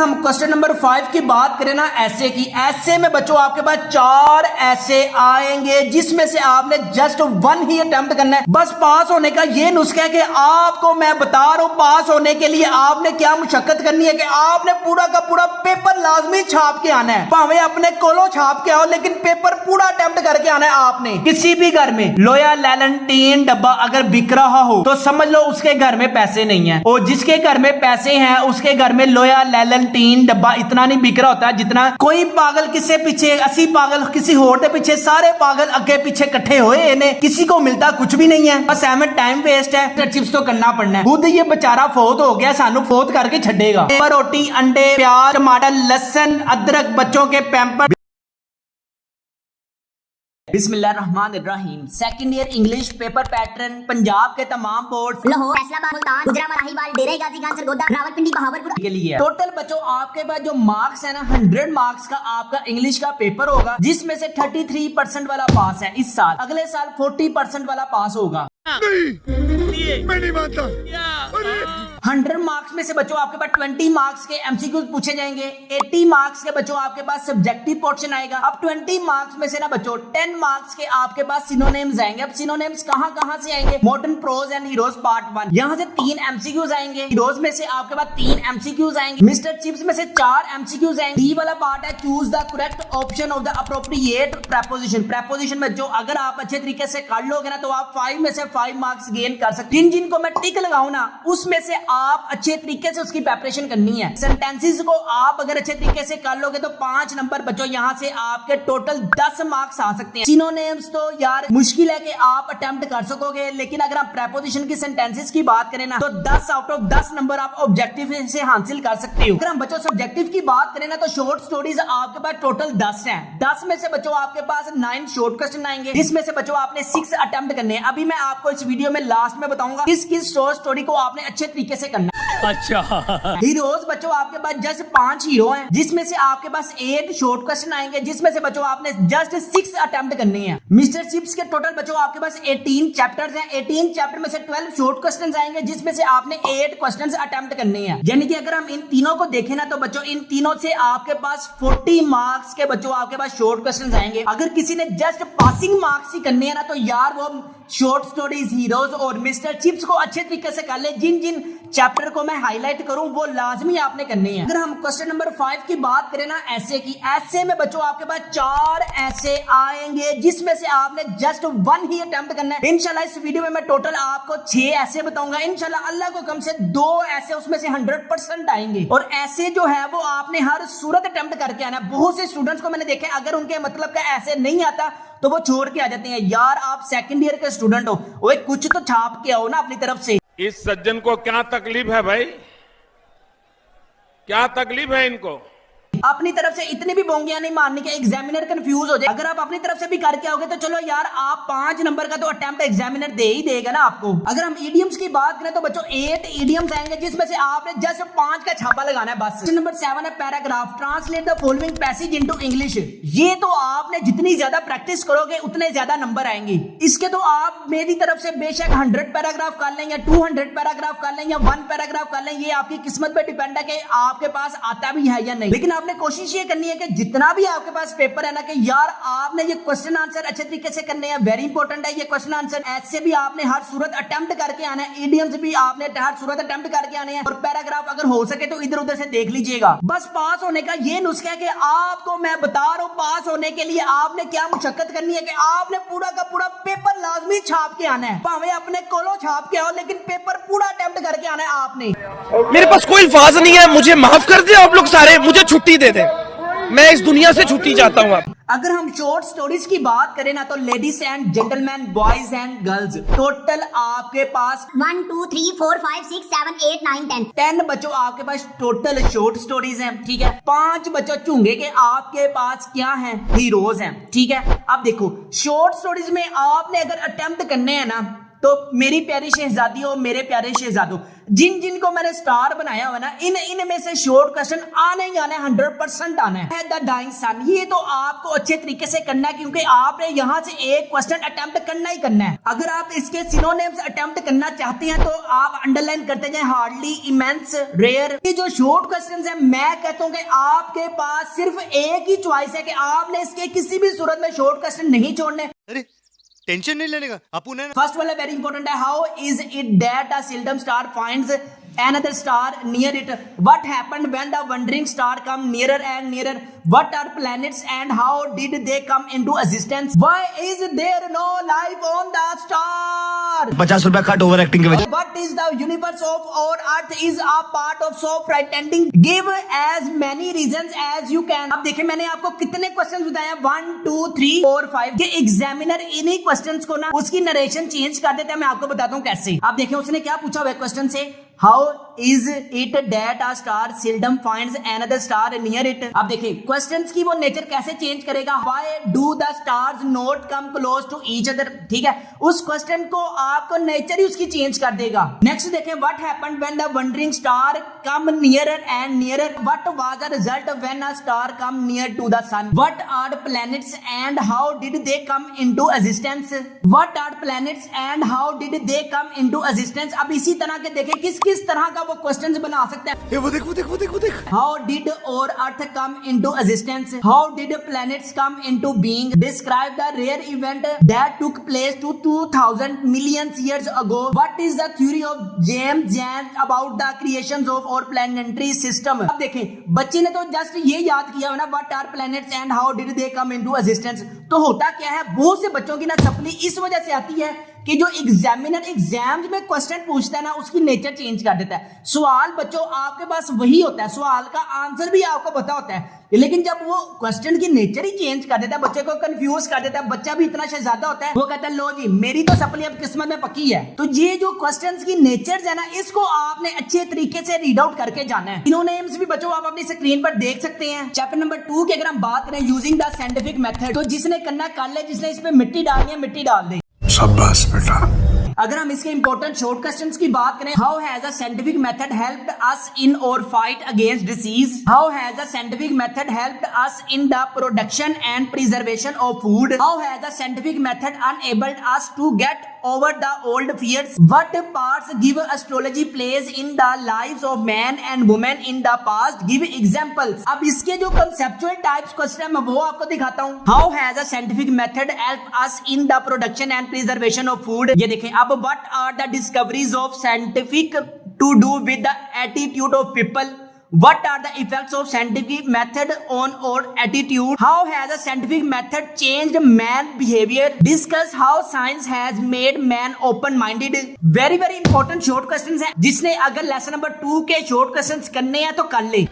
हम question number 5 की बात करें ना ऐसे की, ऐसे में बच्चों आपके पास 4 ऐसे आएंगे जिसमें से आपने जस्ट 1 ही अटेम्प्ट करना है। बस पास होने का ये नुस्खा है कि आपको मैं बता रहा हूं पास होने के लिए आपने क्या मुशक्कत करनी है कि आपने पूरा का पूरा पेपर लाजमी छाप के आना है। भावे अपने कोलो छाप के आओ लेकिन पेपर पूरा अटेम्प्ट करके आना है आपने। किसी भी घर में लोया लैलन टीन डब्बा अगर बिक रहा हो तो समझ लो उसके घर में पैसे नहीं है, और जिसके घर में पैसे हैं उसके घर में लोया लैलन टीन डब्बा इतना नहीं बिक रहा होता जितना कोई पागल किसी पीछे 80 पागल किसी होर के पीछे, सारे पागल अगे पीछे इकट्ठे हुए इन्हें किसी को मिलता कुछ भी नहीं है। बस एम टाइम वेस्ट है, चिप्स तो करना पड़ना है। खुद ये बेचारा फोत हो गया, सानू फोत करके छड़ेगा। रोटी, अंडे, प्याज, टमाटर, लहसुन, अदरक, बच्चों के पैम्पर। बिस्मिल्लाहिर्रहमानिर्रहीम। Second year English paper pattern Punjab के तमाम बोर्ड लाहौर, फैसलाबाद, मुल्तान, गुजरात, माहिवाल, डेरा गाजी खान, सरगोदा, रावलपिंडी, बहावलपुर के लिए टोटल बच्चों आपके पास जो मार्क्स है ना 100 मार्क्स का आपका इंग्लिश का पेपर होगा जिसमें से 33% वाला पास है इस साल। अगले साल 40% वाला पास होगा। नहीं, मैं नहीं मानता। 100 मार्क्स में से बच्चों आपके पास 20 मार्क्स के एमसीक्यूज पूछे जाएंगे, 80 मार्क्स के बच्चों आपके पास सब्जेक्टिव पोर्शन आएगा। अब 20 मार्क्स में से ना बच्चों 10 मार्क्स के आपके पास सिनोनिम्स आएंगे। अब सिनोनिम्स कहां से आएंगे? Modern prose and heroes part 1, यहां से 3 एमसीक्यूज आएंगे। हीरोज में से आपके पास 3 एमसीक्यूज आएंगे। मिस्टर चिप्स में से 4 एमसीक्यूज आएंगे। डी वाला पार्ट है choose the correct option of the appropriate preposition. Preposition में जो अगर आप अच्छे तरीके से कर लोगे ना तो आप 5 में से 5 मार्क्स गेन कर सकते हैं। जिनको मैं टिक लगाऊं ना उसमें से आप अच्छे तरीके से उसकी प्रिपरेशन करनी है। सेंटेंसेस को आप अगर अच्छे तरीके से कर लोगे तो 5 नंबर बच्चों यहां से आपके टोटल 10 मार्क्स आ सकते हैं। सिनोनिम्स तो यार मुश्किल है कि आप अटेम्प्ट कर सकोगे, लेकिन अगर आप प्रेपोजिशन की सेंटेंसेस की बात करें ना तो 10 आउट ऑफ 10 नंबर आप ऑब्जेक्टिव से हासिल कर सकते हो। अगर हम बच्चों सब्जेक्टिव की बात करें ना तो शॉर्ट स्टोरीज आपके पास टोटल 10 हैं। 10 में से बच्चों आपके पास 9 शॉर्ट क्वेश्चन आएंगे जिसमें से बच्चों आपने 6 अटेम्प्ट करने हैं। अभी मैं आपको इस वीडियो में लास्ट में बताऊंगा किस शॉर्ट स्टोरी को आपने अच्छे तरीके से करना है। अच्छा, हीरोज बच्चों आपके पास जस्ट 5 हीरो हैं जिसमें से आपके पास 8 शॉर्ट क्वेश्चन आएंगे जिसमें से बच्चों आपने जस्ट 6 अटेम्प्ट करने हैं। मिस्टर चिप्स के टोटल बच्चों आपके पास 18 चैप्टर्स हैं। 18 चैप्टर में से 12 शॉर्ट क्वेश्चंस आएंगे जिसमें से आपने 8 क्वेश्चंस अटेम्प्ट करने हैं। यानी कि अगर हम इन तीनों को देखें ना तो बच्चों इन तीनों से आपके पास 40 मार्क्स के बच्चों आपके पास शॉर्ट क्वेश्चंस आएंगे। अगर किसी ने जस्ट पासिंग मार्क्स ही करने हैं ना तो यार वो शॉर्ट स्टोरीज, हीरोज और मिस्टर चिप्स को अच्छे तरीके से कर ले। जिन जिन चैप्टर को मैं हाईलाइट करूं वो लाजमी आपने करने हैं। अगर हम क्वेश्चन नंबर 5 की बात करें ना ऐसे की, ऐसे में बच्चों आपके पास 4 ऐसे आएंगे जिसमें से आपने जस्ट 1 ही अटेम्प्ट करना है। इंशाल्लाह इस वीडियो में मैं टोटल आपको 6 ऐसे बताऊंगा। इंशाल्लाह अल्लाह को कम से 2 ऐसे उसमें से 100% आएंगे, और ऐसे जो है वो आपने हर सूरत अटेम्प्ट करके आना है। बहुत से स्टूडेंट्स को मैंने देखा अगर उनके मतलब का ऐसे नहीं आता तो वो छोड़ के आ जाते हैं। यार आप सेकंड ईयर के स्टूडेंट हो, वो कुछ तो छाप के आओ ना अपनी तरफ से। इस सज्जन को क्या तकलीफ है भाई? क्या तकलीफ है इनको? अपनी तरफ से इतनी भी बोंगियां नहीं मारनी कि एग्जामिनर कंफ्यूज हो जाए। अगर आप अपनी तरफ से भी करके आओगे तो चलो यार आप 5 नंबर का तो अटेम्प्ट एग्जामिनर दे ही देगा ना आपको। अगर हम इडियम्स की बात करें तो बच्चों 8 इडियम्स आएंगे जिसमें से आपने जस्ट 5 का छापा लगाना है बस। नंबर 7 है paragraph, translate the following passage into English. ये तो आपने जितनी ज्यादा प्रैक्टिस करोगे उतने ज्यादा नंबर आएंगे। इसके तो आप मेरी तरफ से बेशक 100 पैराग्राफ कर लें या 200 पैराग्राफ कर लें या 1 पैराग्राफ कर लें, ये आपकी किस्मत पे डिपेंड है कि आपके पास आता भी है या नहीं। लेकिन आपने कोशिश ये करनी है कि जितना भी आपके पास पेपर है ना कि यार आपने ये क्वेश्चन आंसर अच्छे तरीके से करने हैं। वेरी इंपॉर्टेंट है ये क्वेश्चन आंसर। ऐसे भी आपने हर सूरत अटेम्प्ट करके आना है, इडियम्स भी आपने हर सूरत अटेम्प्ट करके आने हैं, और पैराग्राफ अगर हो सके तो इधर उधर से देख लीजिएगा। बस पास होने का ये नुस्खा है कि आपको मैं बता रहा हूं पास होने के लिए आपने क्या मुशक्कत करनी है कि आपने पूरा का पूरा पेपर लाजमी छाप के आना है। भावे अपने कोलो छाप के आओ लेकिन पेपर पूरा अटेम्प्ट करके आना है आपने। मेरे पास कोई अल्फाज नहीं है, मुझे माफ कर दे आप लोग सारे, मुझे छुट्टी दे दे, मैं इस दुनिया से छुट्टी चाहता हूँ। अगर हम शॉर्ट स्टोरीज की बात करें ना तो ladies and gentleman, boys and girls, total आपके पास 1 2 3 4 5 6 7 8 9 10 10 बच्चों आपके पास टोटल शॉर्ट स्टोरीज हैं। ठीक है, 5 बच्चों चूंगे के आपके पास क्या हैं? हीरोज हैं। ठीक है, अब देखो शॉर्ट स्टोरीज में आपने अगर अटेम्प्ट करने हैं ना तो मेरी प्यारी शहजादी हो, मेरे प्यारे शहजादों, जिन जिन को मैंने स्टार बनाया हुआ ना, इन में से शॉर्ट क्वेश्चन आने ही आने 100% आना है। द डाइंग सन, ये तो आपको अच्छे तरीके से करना है क्योंकि आपने यहाँ से एक क्वेश्चन अटेम्प्ट करना ही करना है। अगर आप इसके सिनोनिम्स अटेम्प्ट करना चाहते हैं तो आप अंडरलाइन करते जाए हार्डली, इमेंस, रेयर। ये जो शॉर्ट क्वेश्चंस है, मैं कहता हूँ कि आपके पास सिर्फ एक ही चॉइस है कि आपने इसके किसी भी सूरत में शॉर्ट क्वेश्चन नहीं छोड़ने। अरे टेंशन नहीं लेने का अपू ने। फर्स्ट वाला वेरी इंपॉर्टेंट है, how is it that a seldom star finds another star near it? What happened when the wandering star come nearer and nearer? What are planets and how did they come into existence? Why is there no life on the star? 50 रुपया cut over acting के वजह। What is the universe of our earth is a part of so frightening? Give as many reasons as you can. अब देखिए मैंने आपको कितने questions बताए, 1 2 3 4 5 के एग्जामिनर इन्हीं क्वेश्चंस को ना उसकी नरेशन चेंज कर देता है। मैं आपको बताता हूँ कैसे। आप देखिए उसने क्या पूछा हुआ क्वेश्चन से, how is it that a star seldom finds another star near it? अब देखिए क्वेश्चंस की वो नेचर कैसे चेंज करेगा, why do the stars not come close to each other, ठीक है, उस क्वेश्चन को आपको नेचर ही उसकी चेंज कर देगा। नेक्स्ट देखें, what happened when the wandering star come nearer and nearer? What was the result when a star come near to the sun? What are planets and how did they come into existence? What are planets and how did they come into existence? अब इसी तरह के देखें किस तरह का वो questions बना सकते हैं। वो देख। How did our Earth come into existence? How did planets come into being? Describe the rare event that took place to 2000 million years ago. What is the theory of James Janss about the creations of our planetary system? अब देखें बच्चे ने तो just ये याद किया ना, What are planets and how did they come into existence? तो होता क्या है, बहुत से बच्चों की ना सप्ली इस वजह से आती है कि जो एग्जामिनर एग्जाम्स में क्वेश्चन पूछता है ना उसकी नेचर चेंज कर देता है। सवाल बच्चों आपके पास वही होता है, सवाल का आंसर भी आपको पता होता है, लेकिन जब वो क्वेश्चन की नेचर ही चेंज कर देता है, बच्चे को कंफ्यूज कर देता है, बच्चा भी इतना शहजादा होता है, वो कहता है लो जी मेरी तो सप्ली अब किस्मत में पक्की है। तो ये जो क्वेश्चंस की नेचर है ना, इसको आपने अच्छे तरीके से रीड आउट करके जाना है। तीनों नेम्स भी बच्चों आप अपनी स्क्रीन पर देख सकते हैं। चैप्टर नंबर 2 की अगर हम बात करें, यूजिंग द साइंटिफिक मेथड, तो जिसने करना कर ले, जिसने इस पे मिट्टी डालनी है मिट्टी डाल दे। शाबाश बेटा। अगर हम इसके इंपॉर्टेंट शॉर्ट क्वेश्चंस की बात करें, how has a scientific method helped us in our fight against disease? How has a scientific method helped us in the production and preservation of food? How has a scientific method enabled us to get over the old fears? What parts give astrology plays in the lives of man and women in the past? Give examples. अब इसके जो conceptual types question है मैं वो आपको दिखाता हूँ। How has a scientific method helped us in the production and preservation of food? ये देखें। अब what are the discoveries of scientific to do with the attitude of people? What are the effects of scientific method on our attitude? How has a scientific method changed man behavior? Discuss how science has made man open-minded. Very very important short questions है, जिसने अगर lesson number 2 के short questions करने हैं तो कर ले।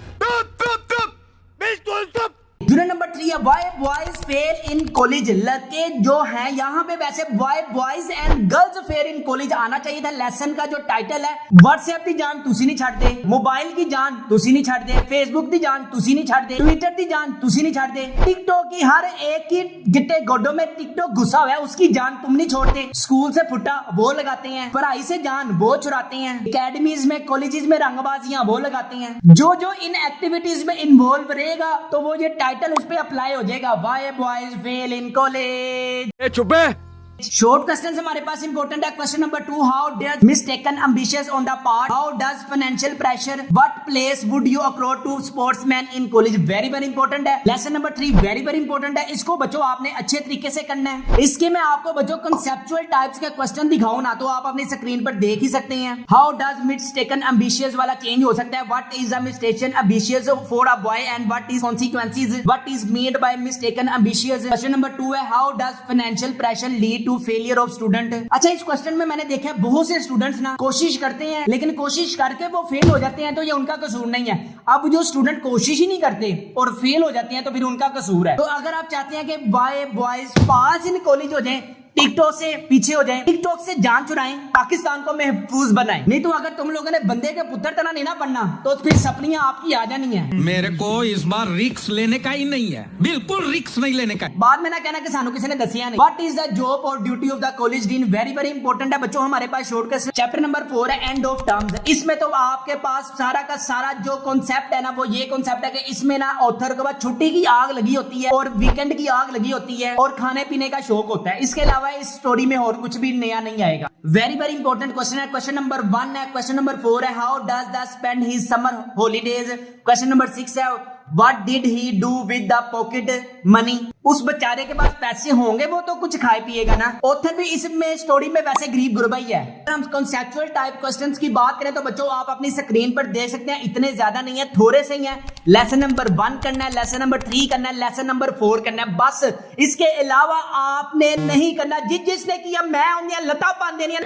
Unit number 3 है, why boys fail in college? लड़के जो हैं यहाँ पे वैसे why boys and girls fail in college आना चाहिए था। लेसन का जो टाइटल है, व्हाट्सएप की जान तुसी नहीं छाड़ते, मोबाइल की जान तुसी नहीं छाड़ते, फेसबुक की जान तुसी नहीं छाड़ते, ट्विटर की जान तुसी नहीं छाड़ते, टिकटॉक की हर एक की गिट्टे गोडों में टिकटॉक घुसा हुआ है उसकी जान तुम नहीं छोड़ते, स्कूल से फुटा वो लगाते हैं, पढ़ाई से जान वो चुराते हैं, एकेडमीज में कॉलेजेस में रंगबाजियां वो लगाते हैं। जो जो इन एक्टिविटीज में इन्वॉल्व रहेगा तो वो ये टाइटल उस पे अप्लाई हो जाएगा, why boys fail in college. चुप है। शॉर्ट क्वेश्चन हमारे पास इंपॉर्टेंट है। Question number 2, how does mistaken ambitious on the part? How does financial pressure? What place would you across to sportsman in college? Very very important है। Lesson number 3 very very important है, इसको बच्चों आपने अच्छे तरीके से करना है। इसके मैं आपको बच्चों कंसेप्चुअल टाइप्स के क्वेश्चन दिखाऊं ना, तो आप अपनी स्क्रीन पर देख ही सकते हैं। हाउ डज मिस्टेकन एम्बिशियस वाला चेंज हो सकता है, what is a mistaken ambitious for a boy and what is consequences, what is meant by mistaken ambitious. Question number 2 है, how does financial pressure lead to failure of student? अच्छा, इस question में मैंने देखा है बहुत से स्टूडेंट्स ना कोशिश करते हैं लेकिन कोशिश करके वो फेल हो जाते हैं, तो ये उनका कसूर नहीं है। अब जो स्टूडेंट कोशिश ही नहीं करते और फेल हो जाते हैं तो फिर उनका कसूर है। तो अगर आप चाहते हैं कि बॉयज पास इन कॉलेज हो जाएं टिकटॉक से पीछे हो जाएं, टिकटॉक से जान छुड़ाएं, पाकिस्तान को महफूज बनाएं। नहीं तो अगर तुम लोगों ने बंदे के पुत्र तना नहीं ना बनना तो फिर सपनियां आपकी आ जानी है। मेरे को इस बार रिक्स लेने का ही नहीं है, बिल्कुल रिक्स नहीं लेने का। बाद में ना कहना कि सानू किसी ने दसिया नहीं। व्हाट इज द जॉब और duty of the college dean? Very very important है बच्चों। हमारे पास शॉर्टकट चैप्टर नंबर 4 है एंड ऑफ टर्म्स। इसमें तो आपके पास सारा का सारा जो कॉन्सेप्ट है ना वो ये कॉन्सेप्ट है कि इसमें ना ऑथर के बाद छुट्टी की आग लगी होती है और वीकेंड की आग लगी होती है और खाने पीने का शौक होता है। इसके अलावा इस स्टोरी में और कुछ भी नया नहीं आएगा। वेरी वेरी इंपॉर्टेंट क्वेश्चन है। क्वेश्चन नंबर 1 है, क्वेश्चन नंबर 4 है, how does the spend his summer holidays. Question number 6 है, what did he do with the pocket money. उस बेचारे के पास पैसे होंगे वो तो कुछ खाए पिएगा ना। ऑथर भी इसमें स्टोरी में वैसे गरीब गुरबा ही है। हम कॉन्सेप्चुअल टाइप क्वेश्चंस की बात करें तो बच्चों आप अपनी स्क्रीन पर देख सकते हैं, इतने ज्यादा नहीं है, थोड़े से ही है। लेसन नंबर 1 करना है, लेसन नंबर 3 करना है, लेसन नंबर 4 करना है, बस। इसके अलावा आपने नहीं करना। जिसने किया मैं उन्हें लता पान देनी है।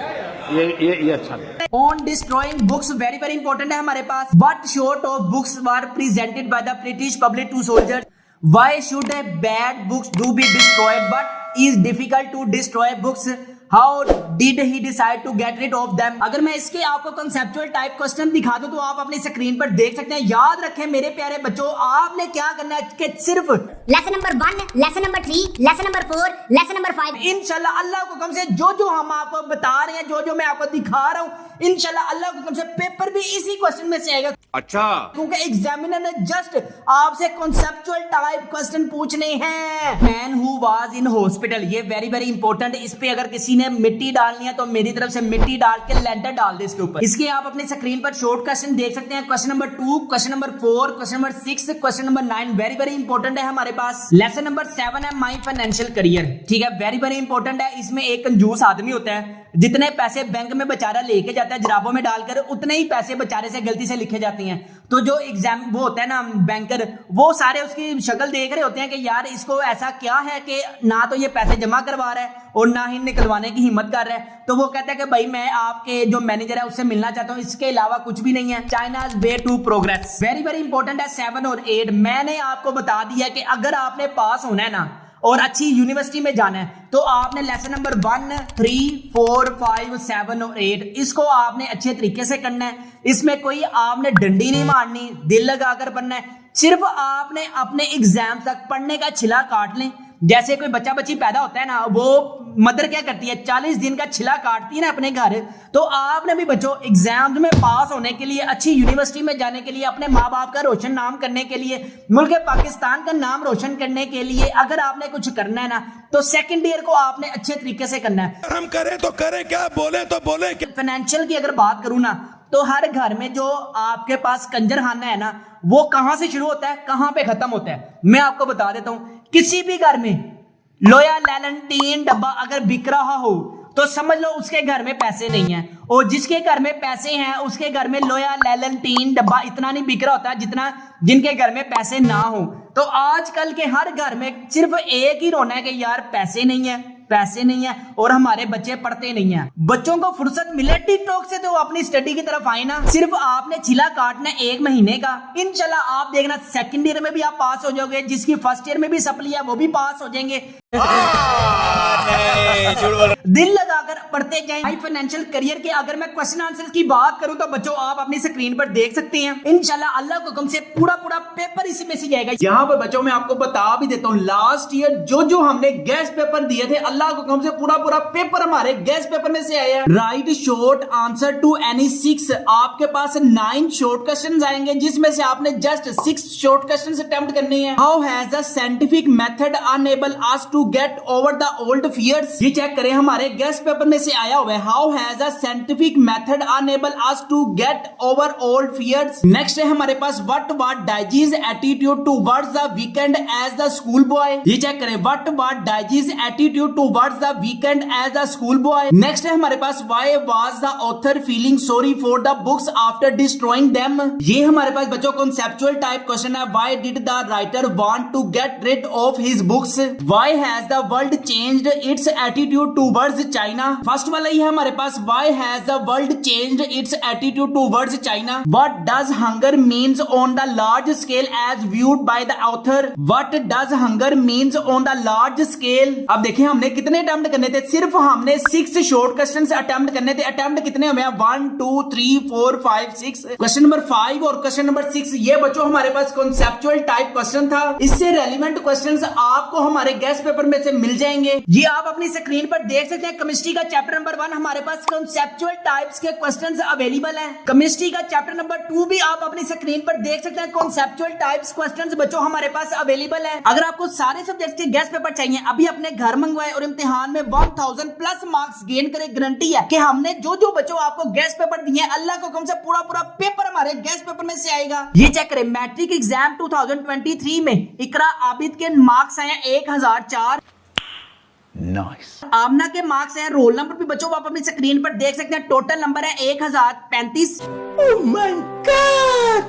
ये अच्छा। On destroying books very very important है हमारे पास। What sort of books were presented by the British public to soldiers. Why should a bad books do be destroyed? But is difficult to destroy books? How did he decide to get rid of them? अगर मैं इसके आपको conceptual type question दिखा दूं तो आप अपनी screen पर देख सकते हैं। याद रखें मेरे प्यारे बच्चों, आपने क्या करना है कि सिर्फ lesson number 1, lesson number 3, lesson number 4, lesson number 5। इंशाल्लाह अल्लाह को कम से जो हम आपको बता रहे हैं, जो मैं आपको दिखा रहा हूं, इंशाल्लाह अल्लाह को कम से पेपर भी इसी क्वेश्चन में से आएगा। अच्छा, क्योंकि एग्जामिनर ने जस्ट आपसे कॉन्सेप्चुअल टाइप क्वेश्चन पूछने हैं। Man who was in hospital, ये वेरी वेरी इंपॉर्टेंट। इस पे अगर किसी ने मिट्टी डालनी है तो मेरी तरफ से मिट्टी डाल के लेंटर डाल दे इसके ऊपर। इसके आप अपनी स्क्रीन पर शॉर्ट क्वेश्चन देख सकते हैं। Question number 2, question number 4, question number 6, question number 9 very very important है हमारे पास। लेसन नंबर 7 है माई फाइनेंशियल करियर, ठीक है, वेरी वेरी इंपॉर्टेंट है। इसमें एक कंजूस आदमी होता है, जितने पैसे बैंक में बेचारा लेके जाता है जराबों में डालकर, उतने ही पैसे बेचारे से गलती से लिखे जाते हैं। तो जो एग्जाम वो होता है ना बैंकर, वो सारे उसकी शक्ल देख रहे होते हैं कि यार इसको ऐसा क्या है कि ना तो ये पैसे जमा करवा रहा है और ना ही निकलवाने की हिम्मत कर रहा है। तो वो कहता है कि भाई मैं आपके जो मैनेजर है उससे मिलना चाहता हूं, इसके अलावा कुछ भी नहीं है। China's way to progress very very important है। 7 और 8 मैंने आपको बता दिया कि अगर आपने पास होना है ना और अच्छी यूनिवर्सिटी में जाना है तो आपने लेसन नंबर 1, 3, 4, 5, 7 और 8 इसको आपने अच्छे तरीके से करना है। इसमें कोई आपने डंडी नहीं मारनी, दिल लगाकर पढ़ना है। सिर्फ आपने अपने एग्जाम तक पढ़ने का छिला काट लें। जैसे कोई बच्चा बच्ची पैदा होता है ना, वो मदर क्या करती है 40 दिन का छिला काटती है ना अपने घर। तो आपने भी बच्चों एग्जाम में पास होने के लिए, अच्छी यूनिवर्सिटी में जाने के लिए, अपने माँ बाप का रोशन नाम करने के लिए, मुल्क पाकिस्तान का नाम रोशन करने के लिए अगर आपने कुछ करना है ना तो सेकंड ईयर को आपने अच्छे तरीके से करना है। हम करें तो करें क्या, बोले तो बोले क्या। फाइनेंशियल की अगर बात करूं ना तो हर घर में जो आपके पास कंजरखाना है ना वो कहां से शुरू होता है, कहां पे खत्म होता है, मैं आपको बता देता हूं। किसी भी घर में लोया लैलन टीन डब्बा अगर बिक रहा हो तो समझ लो उसके घर में पैसे नहीं है, और जिसके घर में पैसे हैं उसके घर में लोया लैलन टीन डब्बा इतना नहीं बिक रहा होता जितना जिनके घर में पैसे ना हो। तो आजकल के हर घर में सिर्फ एक ही रोना है कि यार पैसे नहीं है, पैसे नहीं है और हमारे बच्चे पढ़ते नहीं है। बच्चों को फुर्सत मिले टिकटॉक से तो अपनी स्टडी की तरफ आए ना। सिर्फ आपने छिला काटना 1 महीने का, इंशाल्लाह आप देखना सेकंड ईयर में भी आप पास हो जाओगे। जिसकी फर्स्ट ईयर में भी सप्ली है वो भी पास हो जाएंगे। दिल लगाकर पढ़ते जाएं। हाई फाइनेंशियल करियर के अगर मैं क्वेश्चन आंसर की बात करूं तो बच्चों आप अपनी स्क्रीन पर देख सकते हैं। इंशाल्लाह अल्लाह को हुक्म से पूरा पेपर इसी में से जाएगा। यहाँ पर बच्चों मैं आपको बता भी देता हूँ, लास्ट ईयर जो हमने गेस्ट पेपर दिए थे अल्लाह को हुक्म से पूरा पेपर हमारे गेस्ट पेपर में से आया। Write short answer to any 6, आपके पास 9 शॉर्ट क्वेश्चन आएंगे जिसमें से आपने जस्ट 6 शॉर्ट क्वेश्चन अटेम्प्ट करने हैं। How has the scientific method enable us to get over the old fears, ये चेक करें हमारे गेस्ट पेपर में से आया हुआ है। How has the scientific method enable us to get over old fears. Next है हमारे पास what was dizzy's attitude towards the weekend as the school boy, ये चेक करें what was dizzy's attitude towards the weekend as the school boy. Next है हमारे पास why was the author feeling sorry for the books after destroying them, ये हमारे पास बच्चों conceptual type question है। Why did the writer want to get rid of his books, why has the world changed its attitude attitude towards China. First वाला ही है हमारे पास, why has the world changed its attitude towards China. What does hunger means on the large scale as viewed by the author. What does hunger means on the large scale. अब देखिए हमने कितने attempt करने थे, सिर्फ हमने 6 short question attempt करने थे। अटेम्प्ट कितने हुए हैं, 1 2 3 4 5 6। क्वेश्चन नंबर 5 और क्वेश्चन नंबर 6 ये बच्चों हमारे पास कॉन्सेप्चुअल टाइप क्वेश्चन था। इससे रेलिवेंट क्वेश्चंस आपको हमारे गेस्ट पेपर में से मिल जाएंगे। ये आप अपनी स्क्रीन पर देख सकते हैं। केमिस्ट्री का चैप्टर नंबर 1 हमारे पास कॉन्सेप्चुअल टाइप्स के क्वेश्चंस अवेलेबल हैं। केमिस्ट्री का चैप्टर नंबर 2 भी आप अपनी स्क्रीन पर देख सकते हैं। कॉन्सेप्चुअल टाइप्स क्वेश्चंस बच्चों हमारे पास अवेलेबल है। अगर आपको सारे सब्जेक्ट्स के गेस्ट पेपर चाहिए, अभी अपने घर मंगवाए और इम्तिहान में 1000 प्लस मार्क्स गेन करे, गारंटी है कि हमने जो जो बच्चों आपको गेस्ट पेपर दिए, अल्लाह को कम से पूरा पेपर हमारे गेस्ट पेपर में से आएगा। ये चेक करें, मैट्रिक एग्जाम 2023 में इकरा आबिद के मार्क्स आए 1004। नाइस। आमना के मार्क्स हैं, रोल नंबर भी बच्चों आप अपनी स्क्रीन पर देख सकते हैं। टोटल नंबर है 1035। Oh my God.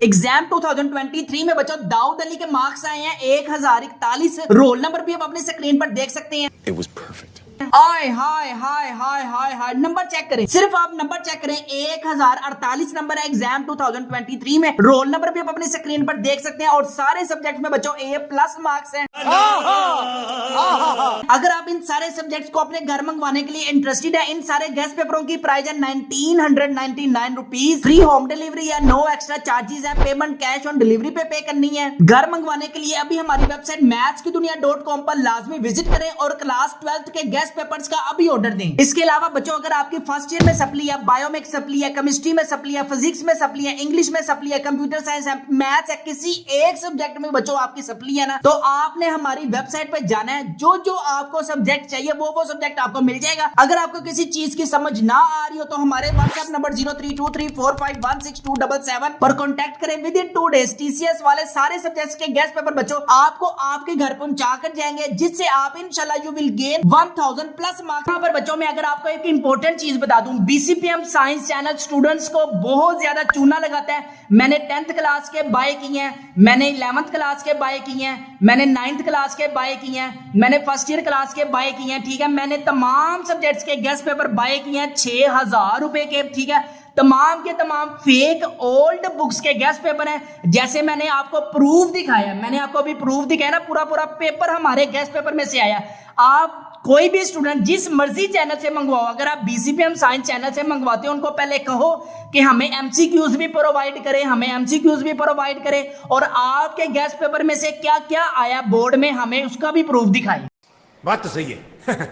एग्जाम 2023 में बच्चों दाऊद अली के मार्क्स आए हैं 1041। रोल नंबर भी आप अपनी स्क्रीन पर देख सकते हैं। It was perfect. हाय हाय हाय हाय हाय हाय, नंबर चेक करें, सिर्फ आप नंबर चेक करें, 1048 नंबर है एग्जाम 2023 में। रोल नंबर भी आप अपनी स्क्रीन पर देख सकते हैं और सारे सब्जेक्ट में बच्चों A+ मार्क्स हैं। अगर आप इन सारे सब्जेक्ट्स को अपने घर मंगवाने के लिए इंटरेस्टेड है, इन सारे गेस्ट पेपरों की प्राइस है 1999 रुपीज। फ्री होम डिलीवरी है, नो एक्स्ट्रा चार्जेस है, पेमेंट कैश ऑन डिलीवरी पे करनी है। घर मंगवाने के लिए अभी हमारी वेबसाइट mathskidunia.com पर लाजमी विजिट करें और क्लास 12th के गेस्ट पेपर्स का अभी ऑर्डर दें। इसके अलावा बच्चों अगर आपकी फर्स्ट ईयर में सप्ली है, बायो में सप्ली है, केमिस्ट्री में सप्ली है, फिजिक्स में सप्ली है, इंग्लिश में सप्ली है, कंप्यूटर साइंस है, मैथ्स है, किसी एक सब्जेक्ट में बच्चों आपकी सप्ली है ना, तो आपने हमारी वेबसाइट पे जाना है। जो जो आपको सब्जेक्ट चाहिए वो सब्जेक्ट आपको मिल जाएगा। अगर आपको किसी चीज की समझ ना आ रही हो तो हमारे व्हाट्सएप नंबर 0323451677 पर कॉन्टेक्ट करें। विद इन 2 डेज TCS वाले सारे सब्जेक्ट्स के गेस्ट पेपर बच्चों आपको आपके घर पहुंचा कर जाएंगे, जिससे आप इंशाल्लाह you will gain 1000 plus marks. यहाँ पर बच्चों में अगर आपको एक इंपॉर्टेंट चीज बता दूं, BCPM साइंस चैनल स्टूडेंट्स को बहुत ज्यादा चूना लगाता है। मैंने 10th क्लास के बाय किए हैं, मैंने 11th क्लास के बाय किए हैं, मैंने 9th क्लास के बाय किए हैं, मैंने फर्स्ट ईयर क्लास के बाय किए हैं, ठीक है। मैंने तमाम सब्जेक्ट्स के गेस्ट पेपर बाय किए हैं 6000 रुपए के, ठीक है। तमाम के तमाम फेक ओल्ड बुक्स के गेस्ट पेपर हैं। जैसे मैंने आपको प्रूफ दिखाया, मैंने आपको अभी प्रूफ दिखाया ना, पूरा पेपर हमारे गेस्ट पेपर में से आया। आप कोई भी स्टूडेंट जिस मर्जी चैनल से मंगवाओ, अगर आप BCPM साइंस चैनल से मंगवाते हो उनको पहले कहो कि हमें MCQs भी प्रोवाइड करें, हमें MCQs भी प्रोवाइड करें, और आपके गेस्ट पेपर में से क्या क्या आया बोर्ड में हमें उसका भी प्रूफ दिखाएं। बात तो सही है।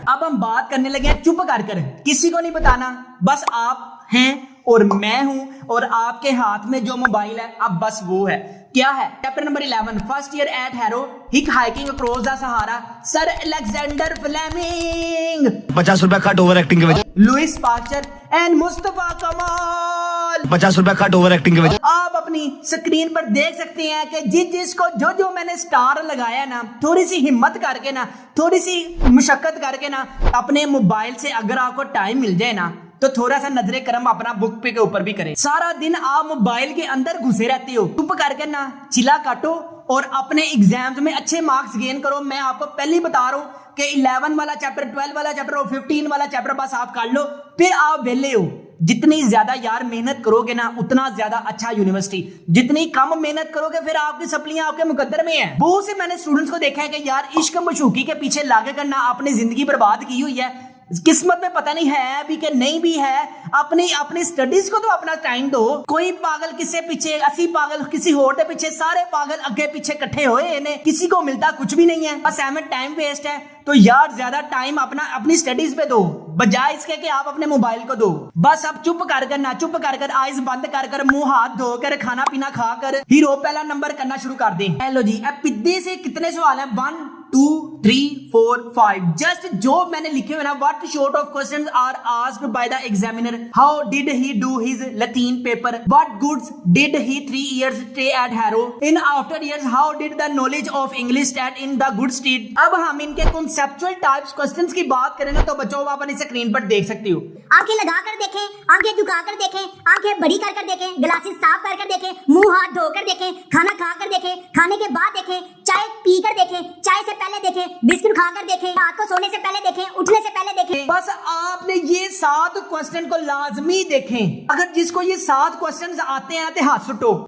अब हम बात करने लगे हैं चुप कर किसी को नहीं बताना, बस आप हैं और मैं हूं और आपके हाथ में जो मोबाइल है अब बस वो है। क्या है? Chapter number 11, first year at Harrow, हिक hiking across the Sahara, sir Alexander Fleming, 50 रुपया कट ओवर एक्टिंग के वजह, लुइस पास्चर एंड मुस्तफा कमाल, 50 रुपया कट ओवर एक्टिंग के वजह। आप अपनी स्क्रीन पर देख सकते हैं कि जिसको जो मैंने स्टार लगाया ना, थोड़ी सी हिम्मत करके ना, थोड़ी सी मुशक्कत करके ना, अपने मोबाइल से अगर आपको टाइम मिल जाए ना तो थोड़ा सा नजरे करम अपना बुक पे के ऊपर भी करें। सारा दिन आप मोबाइल के अंदर घुसे रहते हो, चुप करके ना चिल्ला काटो और अपने एग्जाम्स में अच्छे मार्क्स गेन करो। मैं आपको पहले ही बता रहा हूं कि 11 वाला चैप्टर, 12 वाला चैप्टर और 15 वाला चैप्टर बस आप कर लो, फिर आप वेले हो। जितनी ज्यादा यार मेहनत करोगे ना उतना ज्यादा अच्छा यूनिवर्सिटी, जितनी कम मेहनत करोगे फिर आपकी सप्लियां आपके मुकद्दर में है। बहुत से मैंने स्टूडेंट्स को देखा है कि यार इश्क मशूकी के पीछे लागे करना अपनी जिंदगी बर्बाद की हुई है। किस्मत में पता नहीं है भी कि नहीं भी है। अपनी स्टडीज को तो अपना टाइम दो। कोई पागल किसी पीछे, 80 पागल किसी होर के पीछे, सारे पागल अगे पीछे इकट्ठे हुए, इन्हें किसी को मिलता कुछ भी नहीं है, बस एम टाइम वेस्ट है। तो यार ज्यादा टाइम अपनी स्टडीज पे दो बजाय इसके कि आप अपने मोबाइल को दो। बस अब चुप कर ना, चुप कर आइज बंद कर मुंह हाथ धोकर खाना पीना खाकर हीरो पहला नंबर करना शुरू कर दे। हेलो जी, अब पिद्दे से कितने सवाल हैं? 1 2 3 4 5 जस्ट जो मैंने लिखे हुए ना, what sort of questions are asked by the examiner, how did he do his Latin paper, what goods did he 3 years stay at Harrow, in after years how did the knowledge of English stand in the good state। अब हम इनके conceptual types questions की बात करें ना तो बच्चों आप अपनी स्क्रीन पर देख सकते हो। आंखें लगा कर देखें, आंखें झुका कर देखें, आंखें बड़ी कर देखें, ग्लासेस साफ कर देखें, मुंह हाथ धोकर देखें, खाना खा कर देखें, खाने के बाद देखें, चाय पीकर देखें, चाय से पहले देखें, बिस्किट खाकर देखें, रात को सोने से पहले देखें, उठने से पहले देखें। बस आपने ये 7 क्वेश्चन को लाजमी देखें। अगर जिसको ये 7 क्वेश्चन आते हैं तो हाथ सुटो,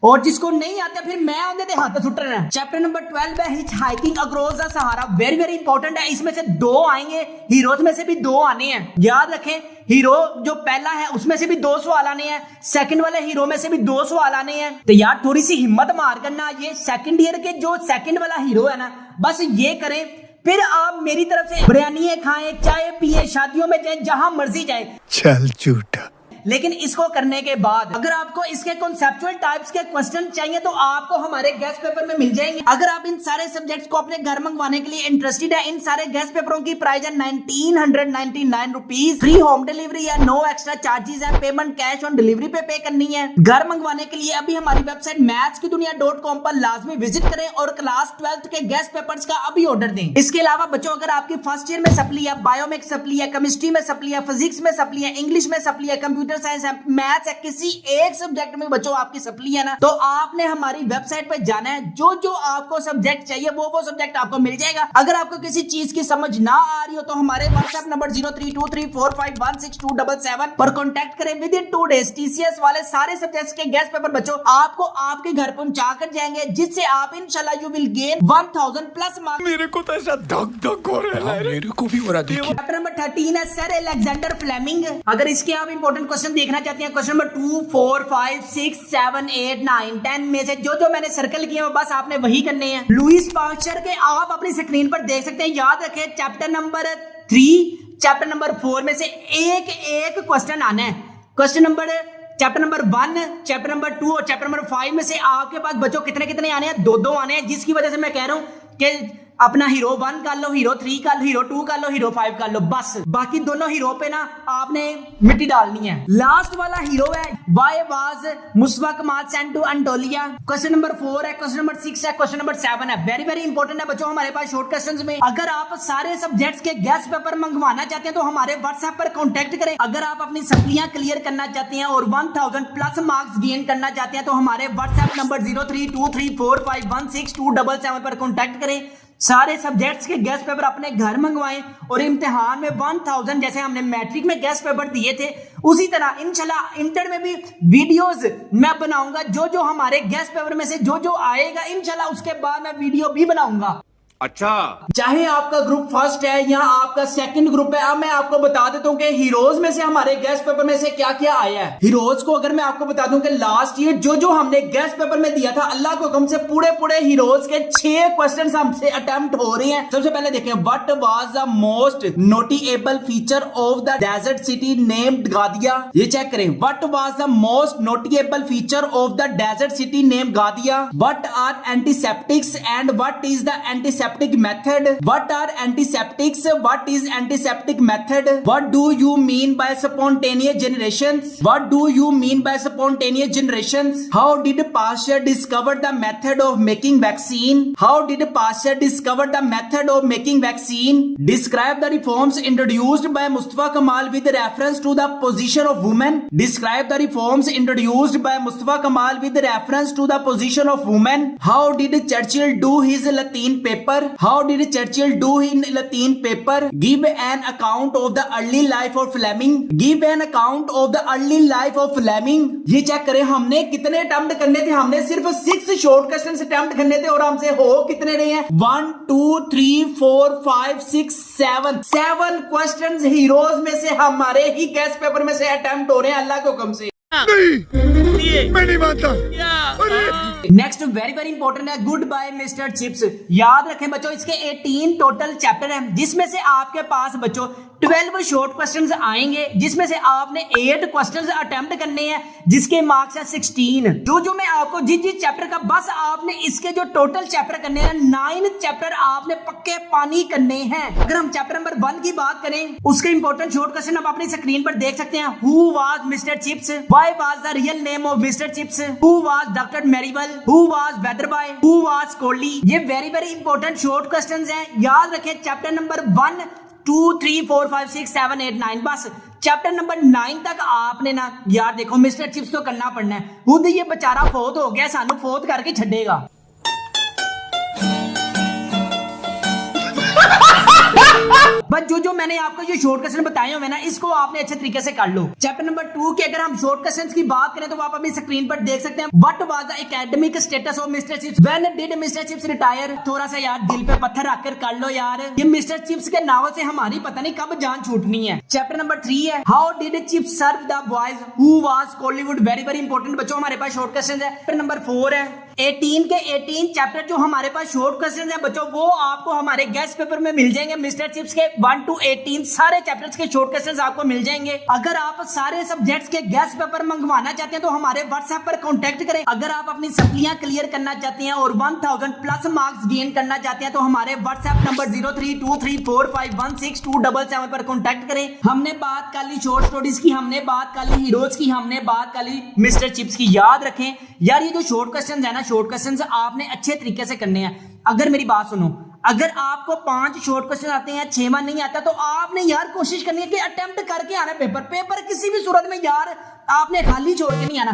और जिसको नहीं आता फिर मैं आंदे दे हाथ सुट रहे हैं। चैप्टर नंबर 12 है hitch hiking across the Sahara. Very very important है। इसमें से 2 आएंगे, हीरोज में से भी 2 आने हैं। याद रखें, हीरो जो पहला है उसमें से भी 2 सवाल आने हैं, सेकंड वाले हीरो में से भी 2 सवाल आने हैं। तो यार थोड़ी सी हिम्मत मार करना, ये सेकंड ईयर के जो सेकंड वाला हीरो है ना, बस ये करें, फिर आप मेरी तरफ से बिरयानी खाएं, चाय पिए, शादियों में जाए, जहां मर्जी जाए। चल झूठा। लेकिन इसको करने के बाद अगर आपको इसके कॉन्सेप्चुअल टाइप्स के क्वेश्चन चाहिए तो आपको हमारे गेस्ट पेपर में मिल जाएंगे। अगर आप इन सारे सब्जेक्ट्स को अपने घर मंगवाने के लिए इंटरेस्टेड है, इन सारे गेस्ट पेपरों की प्राइस है 1999 रुपीज। फ्री होम डिलीवरी है, नो एक्स्ट्रा चार्जेस है, पेमेंट कैश ऑन डिलीवरी पे करनी है। घर मंगवाने के लिए अभी हमारी वेबसाइट mathskidunia.com पर लाजमी विजिट करें और क्लास 12th के गेस्ट पेपर्स का अभी ऑर्डर दें। इसके अलावा बच्चों, अगर आपकी फर्स्ट ईयर में सप्ली है, बायो में सप्ली है, केमिस्ट्री में सप्ली है, फिजिक्स में सप्ली है, इंग्लिश में सप्ली है, कंप्यूटर साइंस है, मैथ्स है, किसी एक सब्जेक्ट में बच्चों आपकी सप्ली है ना, तो आपने हमारी वेबसाइट पर जाना है। जो जो आपको सब्जेक्ट चाहिए वो सब्जेक्ट आपको मिल जाएगा। अगर आपको किसी चीज की समझ ना आ रही हो तो हमारे व्हाट्सएप नंबर 0323451627 पर कॉन्टेक्ट करें। विद इन 2 डेज टीसीएस वाले सारे सब्जेक्ट्स के गेस्ट पेपर बच्चों आपको आपके घर पहुंचा कर जाएंगे, जिससे आप इंशाल्लाह you will gain 1000 plus marks. मेरे को तो ऐसा धक धक हो रहा है। मेरे को भी हो रहा है। चैप्टर नंबर 13 है सर अलेक्जेंडर फ्लेमिंग। अगर इसके आप इंपॉर्टेंट क्वेश्चन देखना चाहते हैं, क्वेश्चन नंबर 2, 4, 5, 6, 7, 8, 9, 10 में से जो मैंने सर्कल किए हैं बस आपने वही करने हैं। लुईस पास्चर के आप अपनी स्क्रीन पर देख सकते हैं। याद रखें, चैप्टर नंबर 3, चैप्टर नंबर 4 में से एक क्वेश्चन आना है। चैप्टर नंबर 1, चैप्टर नंबर 2 और चैप्टर नंबर 5 में से आपके पास बच्चों कितने आने हैं? 2 आने हैं, जिसकी वजह से मैं कह रहा हूं कि अपना हीरो 1 कर लो, हीरो 3 कर लो, हीरो 2 कर लो, हीरो 5 कर लो, बस बाकी दोनों हीरो पे ना आपने मिट्टी डालनी है। लास्ट वाला हीरो है Y was Mustafa Kemal sent to Anatolia. Question number 4 है, क्वेश्चन नंबर 6 है, क्वेश्चन नंबर 7 है। वेरी वेरी इंपॉर्टेंट है बच्चों हमारे पास शॉर्ट क्वेश्चंस में। अगर आप सारे सब्जेक्ट्स के गेस्ट पेपर मंगवाना चाहते हैं तो हमारे व्हाट्सएप पर कॉन्टेक्ट करें। अगर आप अपनी सप्लियां क्लियर करना चाहते हैं और 1000 प्लस मार्क्स गेन करना चाहते हैं तो हमारे व्हाट्सएप नंबर 0323451627 पर कॉन्टेक्ट करें। सारे सब्जेक्ट्स के गेस्ट पेपर अपने घर मंगवाएं और इम्तिहान में 1000 जैसे हमने मैट्रिक में गेस्ट पेपर दिए थे उसी तरह इंशाल्लाह इंटर में भी वीडियोस मैं बनाऊंगा। जो हमारे गेस्ट पेपर में से जो आएगा इंशाल्लाह उसके बाद मैं वीडियो भी बनाऊंगा। अच्छा, चाहे आपका ग्रुप फर्स्ट है या आपका सेकंड ग्रुप है। अब मैं आपको बता देता हूं कि हीरोज में से हमारे गेस्ट पेपर में से क्या क्या आया है। हीरोज को अगर मैं आपको बता दूं कि लास्ट ईयर जो हमने गेस्ट पेपर में दिया था, अल्लाह को हुक्म से पूरे हीरोज के 6 क्वेश्चन हमसे अटेम्प्ट हो रहे हैं। सबसे पहले देखें, what was the most notable feature of the desert city named गादिया। ये चेक करें, what was the most notable feature of the desert city named गादिया। What are antiseptics and what is the antiseptic method? What are antiseptics? What is antiseptic method? What do you mean by spontaneous generations? What do you mean by spontaneous generations? How did Pasteur discover the method of making vaccine? How did Pasteur discover the method of making vaccine? Describe the reforms introduced by Mustafa Kemal with reference to the position of women. Describe the reforms introduced by Mustafa Kemal with reference to the position of women. How did Churchill do his Latin paper? How did Churchill do in Latin paper? Give an account of the early life of Fleming. Give an account of the early life of Fleming. ये check करें हमने कितने attempt करने थे। हमने सिर्फ 6 short question attempt करने थे और हमसे हो कितने रहे हैं? 1 2 3 4 5 6 7 क्वेश्चन हीरोज में से हमारे ही गेस्ट पेपर में से अटेम्प्ट हो रहे हैं अल्लाह के हुक्म से। नहीं, मैं नहीं मानता। नेक्स्ट वेरी वेरी इंपॉर्टेंट है, गुड बाय मिस्टर चिप्स। याद रखें बच्चों, इसके 18 टोटल चैप्टर हैं, जिसमें से आपके पास बच्चों 12 शॉर्ट क्वेश्चंस आएंगे, जिसमें से आपने 8 क्वेश्चंस अटेम्प्ट करने हैं, जिसके मार्क्स हैं 16। जो मैं आपको जिस चैप्टर का बस आपने इसके जो टोटल चैप्टर करने हैं 9 चैप्टर आपने पक्के पानी करने हैं। अगर हम चैप्टर नंबर 1 की बात करें, उसके इंपॉर्टेंट शॉर्ट क्वेश्चन आप अपनी स्क्रीन पर देख सकते हैं। Who was mister chips? Why was the real name of mister chips? Who was doctor Merivale? Who was Weatherby? Who was Coley? ये very very important short questions हैं। याद रखें, चैप्टर नंबर 1 2 3 4 5 6 7 8 9 बस चैप्टर नंबर 9 तक आपने ना यार देखो मिस्टर चिप्स तो करना पड़ना है। खुद ये बेचारा फोत हो गया, सानू फोत करके छड़ेगा। बस जो मैंने आपको ये शॉर्ट क्वेश्चन बताए हुए ना, इसको आपने अच्छे तरीके से कर लो। चैप्टर नंबर 2 के अगर हम शॉर्ट क्वेश्चंस की बात करें तो आप अपनी स्क्रीन पर देख सकते हैं। What was the academic status of mister chips when did mister chips retire. थोड़ा सा यार दिल पे पत्थर रखकर कर लो यार, ये मिस्टर चिप्स के नावल से हमारी पता नहीं कब जान छूटनी है। चैप्टर नंबर 3 है how did Chips serve the boys who was Kollywood. Very very important बच्चों, हमारे पास शॉर्ट क्वेश्चन है। चैप्टर नंबर 4 है 18 के 18 चैप्टर जो हमारे पास शॉर्ट क्वेश्चन है बच्चों, वो आपको हमारे गेस्ट पेपर में मिल जाएंगे। मिस्टर चिप्स के 1 to 18 सारे चैप्टर्स के शॉर्ट क्वेश्चंस आपको मिल जाएंगे। अगर आप सारे सब्जेक्ट्स के गेस्ट पेपर मंगवाना चाहते हैं तो हमारे व्हाट्सएप पर कांटेक्ट करें। अगर आप अपनी सप्लियां क्लियर करना चाहते हैं और 1000 प्लस मार्क्स गेन करना चाहते हैं तो हमारे व्हाट्सएप नंबर 0323451677 पर कांटेक्ट करें। हमने बात कर ली शॉर्ट स्टोरीज की, हमने बात कर ली हीरोज की, हमने बात कर ली मिस्टर चिप्स की। याद रखें यार, ये जो शॉर्ट क्वेश्चन है ना, शॉर्ट क्वेश्चन आपने अच्छे तरीके से करने हैं। अगर मेरी बात सुनो, अगर आपको 5 शॉर्ट क्वेश्चन आते हैं, 6वां नहीं आता, तो आपने यार कोशिश करनी है कि अटेम्प्ट करके आना पेपर किसी भी सूरत में यार आपने खाली छोड़ के नहीं आना।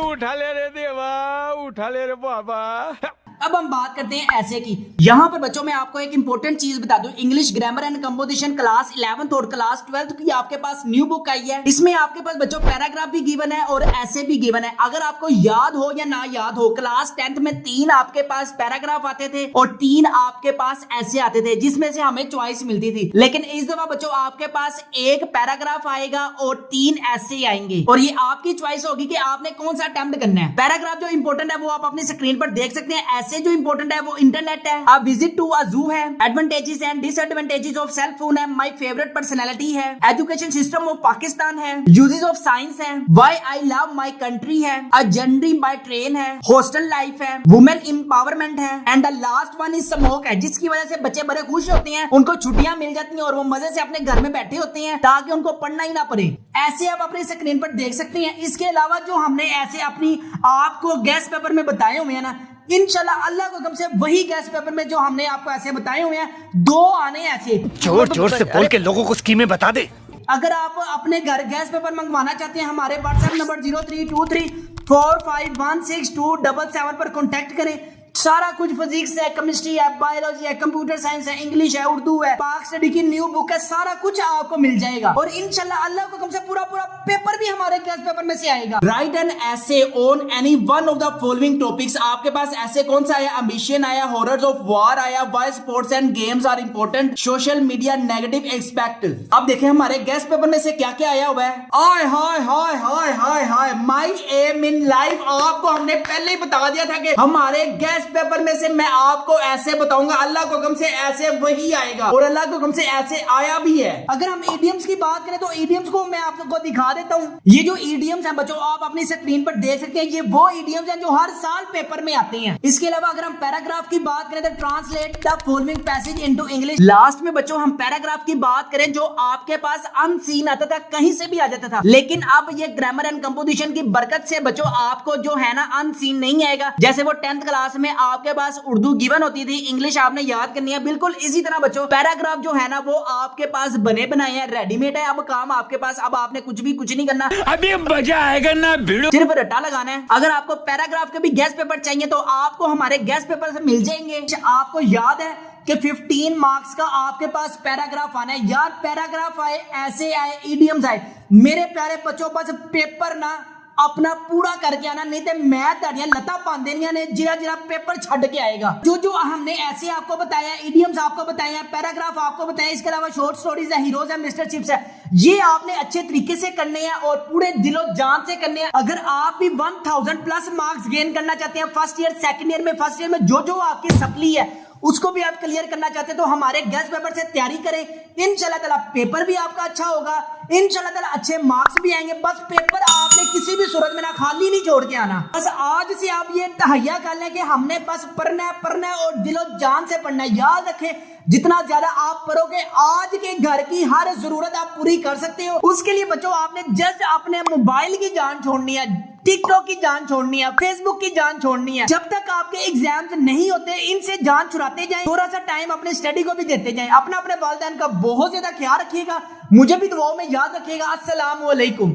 उठा ले रे देवा, उठा ले रे बाबा। अब हम बात करते हैं ऐसे की। यहां पर बच्चों मैं आपको एक इंपॉर्टेंट चीज बता दूं, English grammar and composition class 11th और क्लास 12th की आपके पास न्यू बुक आई है। इसमें आपके पास बच्चों पैराग्राफ भी गिवन है और ऐसे भी गिवन है। अगर आपको याद हो या ना याद हो, क्लास 10th में 3 आपके पास पैराग्राफ आते थे और 3 आपके पास ऐसे आते थे, जिसमें से हमें चॉइस मिलती थी। लेकिन इस दफा बच्चों आपके पास 1 पैराग्राफ आएगा और 3 ऐसे आएंगे और ये आपकी चॉइस होगी कि आपने कौन सा अटेम्प्ट करना है। पैराग्राफ जो इंपॉर्टेंट है वो आप अपनी स्क्रीन पर देख सकते हैं। ऐसे जो इंपॉर्टेंट है वो इंटरनेट है, अब विजिट टू अ जू है, advantages and disadvantages of cell phone है, माय फेवरेट पर्सनालिटी है, एजुकेशन सिस्टम ऑफ पाकिस्तान है, यूजेस ऑफ साइंस है, why I love my country है, अ जर्नी बाय ट्रेन है, हॉस्टल लाइफ है, वुमेन एम्पावरमेंट है and the last one is smoke है, जिसकी वजह से बच्चे बड़े खुश होते हैं, उनको छुट्टियां मिल जाती हैं और वो मजे से अपने घर में बैठे होते हैं ताकि उनको पढ़ना ही ना पड़े। ऐसे आप अपनी स्क्रीन पर देख सकते हैं। इसके अलावा जो हमने ऐसे अपनी आपको गेस्ट पेपर में बताए हुए हैं ना, इंशाल्लाह अल्लाह को हुक्म से वही गेस्ट पेपर में जो हमने आपको ऐसे बताए हुए हैं 2 आने ऐसे। जोर जोर से बोल के लोगों को स्कीमें बता दे। अगर आप अपने घर गैस पेपर मंगवाना चाहते हैं, हमारे व्हाट्सएप नंबर 0323451677 पर कांटेक्ट करें। सारा कुछ फिजिक्स है, केमिस्ट्री है, बायोलॉजी है, कंप्यूटर साइंस है, इंग्लिश है, उर्दू है, पाक स्टडी की न्यू बुक है, सारा कुछ आपको मिल जाएगा और इंशाल्लाह अल्लाह को कम से पूरा पेपर भी हमारे गैस पेपर में से आएगा। Write an essay on any one of the following topics. आपके पास ऐसे कौन सा आया? एम्बिशन आया, हॉरर्स ऑफ वॉर आया, why sports and games are important, social media negative expect. अब देखें हमारे गैस पेपर में से क्या क्या आया हुआ है। आय हाय हाय हाय हाय हाय, माय एम इन लाइफ। आपको हमने पहले ही बता दिया था कि हमारे गैस पेपर में से मैं आपको ऐसे बताऊंगा, अल्लाह को हुक्म से ऐसे वही आएगा और अल्लाह को हुक्म से ऐसे आया भी है। अगर हम इडियम्स की बात करें तो इडियम्स को मैं आपको दिखा देता हूं। ये जो इडियम्स हैं बच्चों आप अपनी स्क्रीन पर देख सकते हैं, ये वो इडियम्स हैं जो हर साल पेपर में आते हैं। इसके अलावा अगर हम पैराग्राफ की बात करें तो translate the following passage into English. Last में बच्चों हम पैराग्राफ की बात करें जो आपके पास अनसीन आता था, कहीं से भी आ जाता था, लेकिन अब ये ग्रामर एंड कंपोजिशन की बरकत से बच्चों आपको जो है ना अनसीन नहीं आएगा। जैसे वो 10th क्लास में आपके पास उर्दू गिवन होती थी, इंग्लिश आपने याद करनी है, बिल्कुल इसी तरह बच्चों पैराग्राफ जो है ना वो आपके पास बने बनाए हैं, रेडीमेड है। अब काम आपके पास, अब आपने कुछ नहीं करना, अभी मजा आएगा ना भिड़ो, सिर्फ रट्टा लगाना है। अगर आपको पैराग्राफ के भी गेस्ट पेपर चाहिए तो आपको हमारे गेस्ट पेपर से मिल जाएंगे। आपको याद है कि 15 मार्क्स का आपके पास पैराग्राफ आना है यार। पैराग्राफ आए, ऐसे आए, इडियम्स आए। मेरे प्यारे बच्चों बस पेपर ना अपना पूरा करके आना, नहीं तो मैं ताड़ियां लता पांदेनिया ने जिरा पेपर छड़ के आएगा। जो हमने ऐसे आपको बताया, इडियम्स आपको बताया, पैराग्राफ आपको बताया, इसके अलावा शॉर्ट स्टोरीज है, हीरोज है, मिस्टर चिप्स है, ये आपने अच्छे तरीके से करने हैं और पूरे दिलो जान से करने हैं। अगर आप भी 1000 प्लस मार्क्स गेन करना चाहते हैं फर्स्ट ईयर, सेकंड ईयर में, फर्स्ट ईयर में जो आपकी सप्ली है उसको भी आप क्लियर करना चाहते हैं तो हमारे गेस्ट पेपर से तैयारी करें। इंशाल्लाह ताला पेपर भी आपका अच्छा होगा, इंशाल्लाह ताला अच्छे मार्क्स भी आएंगे। बस पेपर आपने किसी भी सूरत में ना खाली नहीं छोड़ के आना। बस आज से आप ये तहैया कर लें कि हमने बस पढ़ना है और दिलो जान से पढ़ना है। याद रखें जितना ज्यादा आप पढ़ोगे आज के घर की हर जरूरत आप पूरी कर सकते हो। उसके लिए बच्चों आपने जस्ट अपने मोबाइल की जान छोड़नी है, टिकटॉक की जान छोड़नी है, फेसबुक की जान छोड़नी है। जब तक आपके एग्जाम्स नहीं होते इनसे जान छुड़ाते जाएं, थोड़ा सा टाइम अपने स्टडी को भी देते जाएं। अपने वालिदैन का बहुत ज्यादा ख्याल रखिएगा, मुझे भी दुआओं में याद रखिएगा। अस्सलाम वालेकुम।